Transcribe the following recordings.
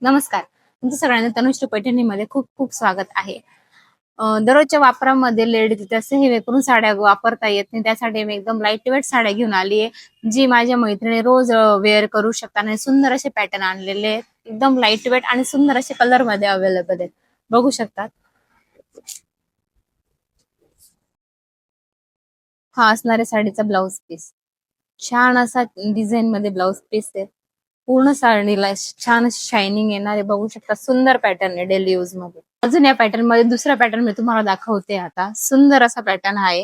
नमस्कार. तुमचं सगळ्यांना तनुश्री पैठणीमध्ये खूप खूप स्वागत आहे. दररोजच्या वापरामध्ये लेडीज जास्त हेवी करून साड्या वापरता येत नाही. त्यासाठी मी एकदम लाईट वेट साड्या घेऊन आली आहे. जी माझ्या मैत्रिणी रोज वेअर करू शकतात आणि सुंदर असे पॅटर्न आणलेले आहेत. एकदम लाईट वेट आणि सुंदर असे कलर मध्ये अवेलेबल आहेत. बघू शकतात. हा असणारे साडीचा ब्लाउज पीस. छान असा डिझाईन मध्ये ब्लाउज पीस आहे. पूर्ण साडीला छान अशी शायनिंग येणार आहे. बघू शकता सुंदर पॅटर्न आहे डेली यूज मध्ये. अजून या पॅटर्न मध्ये दुसरा पॅटर्न मी तुम्हाला दाखवते आता. सुंदर असा पॅटर्न आहे.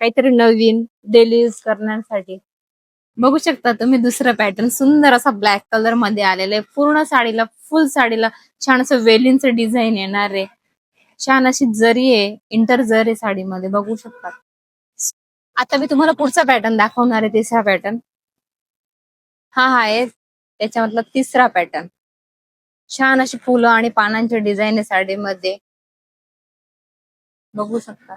काहीतरी नवीन डेली यूज करण्यासाठी. बघू शकता तुम्ही दुसरा पॅटर्न सुंदर असा ब्लॅक कलर मध्ये आलेला आहे. पूर्ण साडीला फुल साडीला छान असं वेलींचं डिझाईन येणार आहे. छान अशी जरी आहे. इंटर जर आहे साडीमध्ये बघू शकता. आता मी तुम्हाला पुढचा पॅटर्न दाखवणार आहे. तिसरा पॅटर्न हा आहे त्याच्यामधला तिसरा पॅटर्न. छान अशी फुलं आणि पानांचे डिझाईन आहे साडीमध्ये. बघू शकता.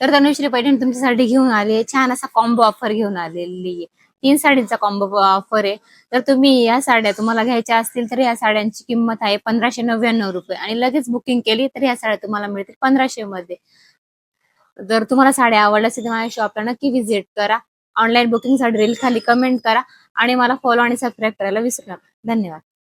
तर तनुश्री पैठणी तुमच्यासाठी घेऊन आली आहे. छान असा कॉम्बो ऑफर घेऊन आलेली आहे. 3 साडींचा कॉम्बो ऑफर आहे. तर तुम्ही या साड्या तुम्हाला घ्यायच्या असतील तर या साड्यांची किंमत आहे 1599 रुपये आणि लगेच बुकिंग केली तर या साड्या तुम्हाला मिळतील 1500 मध्ये. जर तुम्हाला साड्या आवडल्या असेल तर माझ्या शॉपला नक्की व्हिजिट करा. ऑनलाईन बुकिंगसाठी रील खाली कमेंट करा आणि मला फॉलो आणि सबस्क्राईब करायला विसरू नका. धन्यवाद.